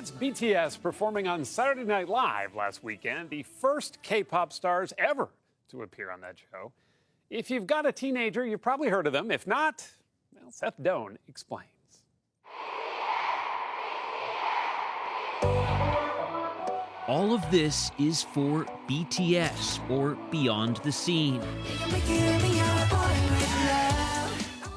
That's BTS performing on Saturday Night Live last weekend, the first K-pop stars ever to appear on that show. If you've got a teenager, you've probably heard of them. If not, well, Seth Doane explains. All of this is for BTS, or Beyond the Scene.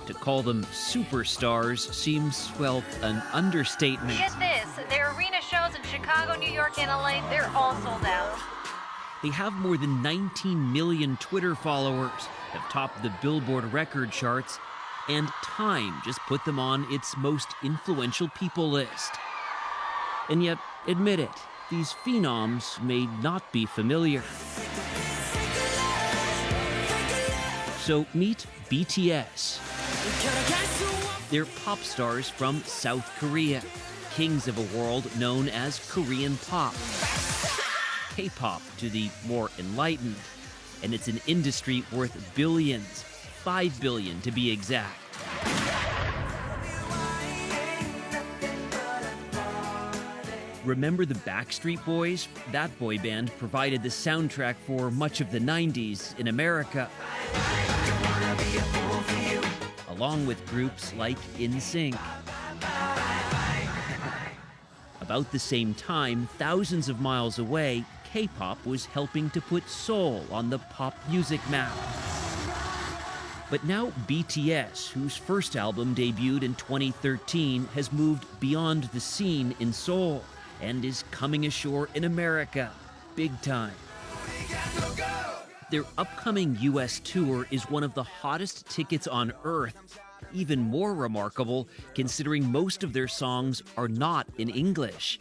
To call them superstars seems, well, an understatement. Get this, their arena shows in Chicago, New York, and LA, they're all sold out. They have more than 19 million Twitter followers, have topped the Billboard record charts, and Time just put them on its most influential people list. And yet, admit it, these phenoms may not be familiar. So meet BTS. They're pop stars from South Korea, kings of a world known as Korean pop. K-pop to the more enlightened. And it's an industry worth billions, 5 billion to be exact. Remember the Backstreet Boys? That boy band provided the soundtrack for much of the 90s in America, along with groups like NSYNC. About the same time, thousands of miles away, K-pop was helping to put soul on the pop music map. But now BTS, whose first album debuted in 2013, has moved beyond the scene in Seoul and is coming ashore in America, big time. Their upcoming U.S. tour is one of the hottest tickets on earth. Even more remarkable, considering most of their songs are not in English.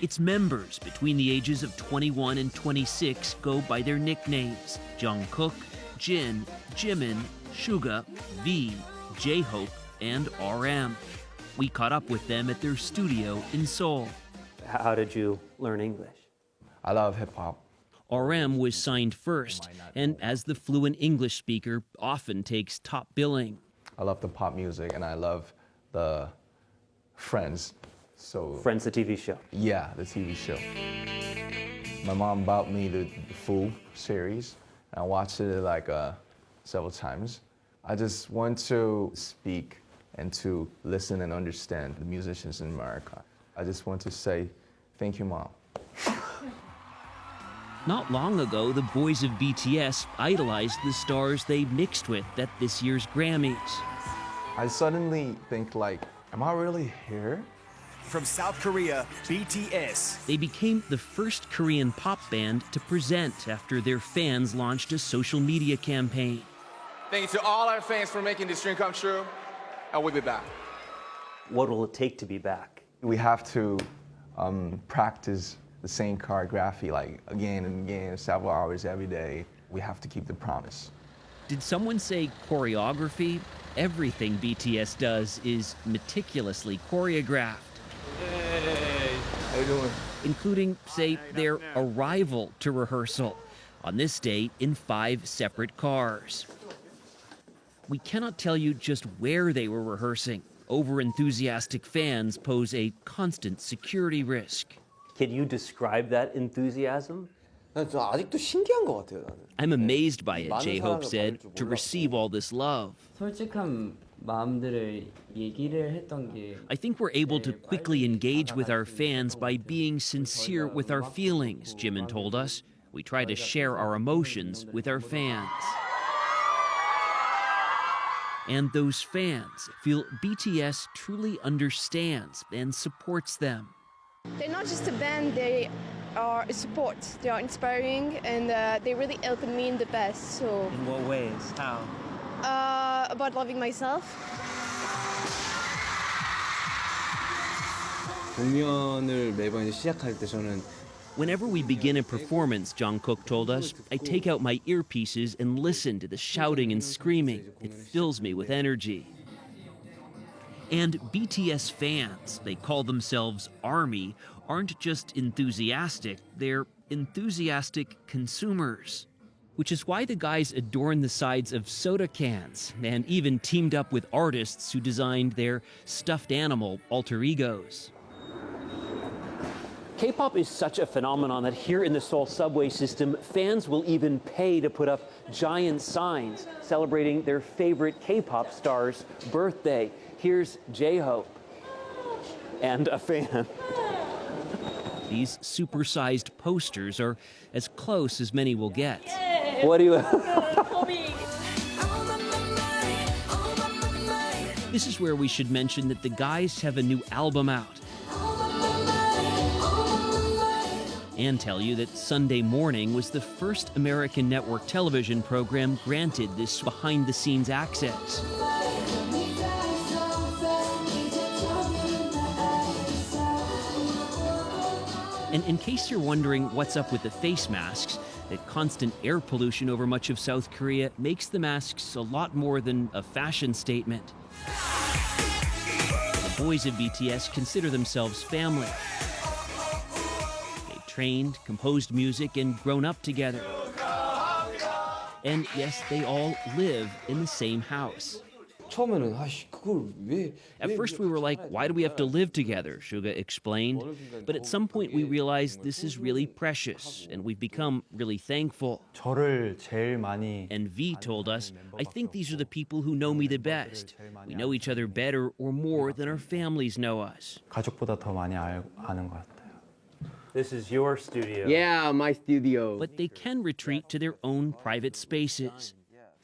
Its members between the ages of 21 and 26 go by their nicknames: Jungkook, Jin, Jimin, Suga, V, J-Hope, and RM. We caught up with them at their studio in Seoul. How did you learn English? I love hip-hop. RM was signed first, and as the fluent English speaker, often takes top billing. I love the pop music, and I love the Friends. So Friends, the TV show. Yeah, the TV show. My mom bought me the full series. I watched it like several times. I just want to speak and to listen and understand the musicians in America. I just want to say, thank you, Mom. Not long ago, the boys of BTS idolized the stars they mixed with at this year's Grammys. I suddenly think like, am I really here? From South Korea, BTS. They became the first Korean pop band to present after their fans launched a social media campaign. Thank you to all our fans for making this dream come true, and we'll be back. What will it take to be back? We have to practice the same choreography like again and again, several hours every day. We have to keep the promise. Did someone say choreography? Everything BTS does is meticulously choreographed. Hey, how you doing? Including, say, their arrival to rehearsal, on this day in 5 separate cars. We cannot tell you just where they were rehearsing. Over-enthusiastic fans pose a constant security risk. Can you describe that enthusiasm? 아직도 신기한 것 같아요, 나는. I'm amazed by it, J-Hope said, to receive all this love. 솔직한 마음들을 얘기를 했던 게 I think we're able to quickly engage with our fans by being sincere with our feelings, Jimin told us. We try to share our emotions with our fans. And those fans feel BTS truly understands and supports them. They're not just a band, they are a support. They are inspiring and they really helped me in the past. So In what ways? How? About loving myself. 공연을 매번 이제 시작할 때 저는 Whenever we begin a performance, Jungkook told us, I take out my earpieces and listen to the shouting and screaming. It fills me with energy. And BTS fans, they call themselves ARMY, aren't just enthusiastic, they're enthusiastic consumers. which is why the guys adorn the sides of soda cans and even teamed up with artists who designed their stuffed animal alter egos. K-pop is such a phenomenon that here in the Seoul subway system, fans will even pay to put up giant signs celebrating their favorite K-pop star's birthday. Here's J-Hope and a fan. These supersized posters are as close as many will get. What do you... This is where we should mention that the guys have a new album out. And tell you that Sunday Morning was the first American network television program granted this behind-the-scenes access. And in case you're wondering what's up with the face masks, that constant air pollution over much of South Korea makes the masks a lot more than a fashion statement. The boys of BTS consider themselves family. They've trained, composed music, and grown up together. And yes, they all live in the same house. At first we were like, why do we have to live together? Suga explained. But at some point we realized this is really precious, and we've become really thankful. And V told us, I think these are the people who know me the best. We know each other better or more than our families know us. This is your studio. Yeah, my studio. But they can retreat to their own private spaces.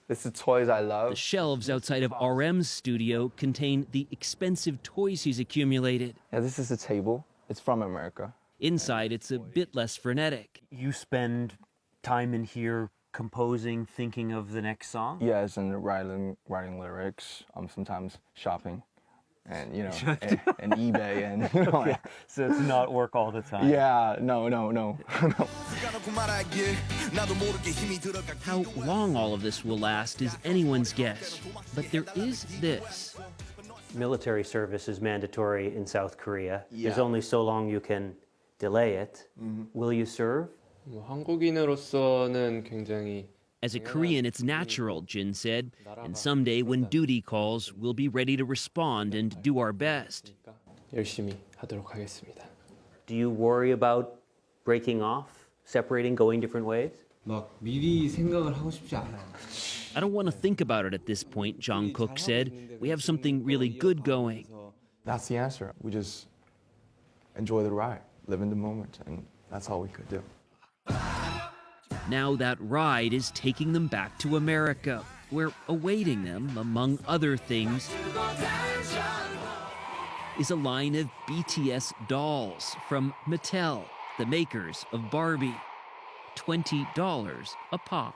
This is toys I The love. shelves outside of RM's studio contain the expensive toys he's accumulated. Yeah, this is a table. It's from America. Inside, it's a bit less frenetic. You spend time in here composing, thinking of the next song? Yes, and writing lyrics. Sometimes shopping, and and eBay, and So it's not work all the time. Yeah, no. How long all of this will last is anyone's guess. But there is this. Military service is mandatory in South Korea. There's Yeah. only so long you can delay it. Will you serve? 한국인으로서는 굉장히 As a Korean, it's natural, Jin said. And someday, when duty calls, we'll be ready to respond and do our best. 열심히 하도록 하겠습니다. Do you worry about breaking off, separating, going different ways? 막 미리 생각을 하고 싶지 않아요. I don't want to think about it at this point, Jungkook said. We have something really good going. That's the answer. We just enjoy the ride, live in the moment, and that's all we could do. Now that ride is taking them back to America, where awaiting them, among other things, is a line of BTS dolls from Mattel, the makers of Barbie. $20 a pop.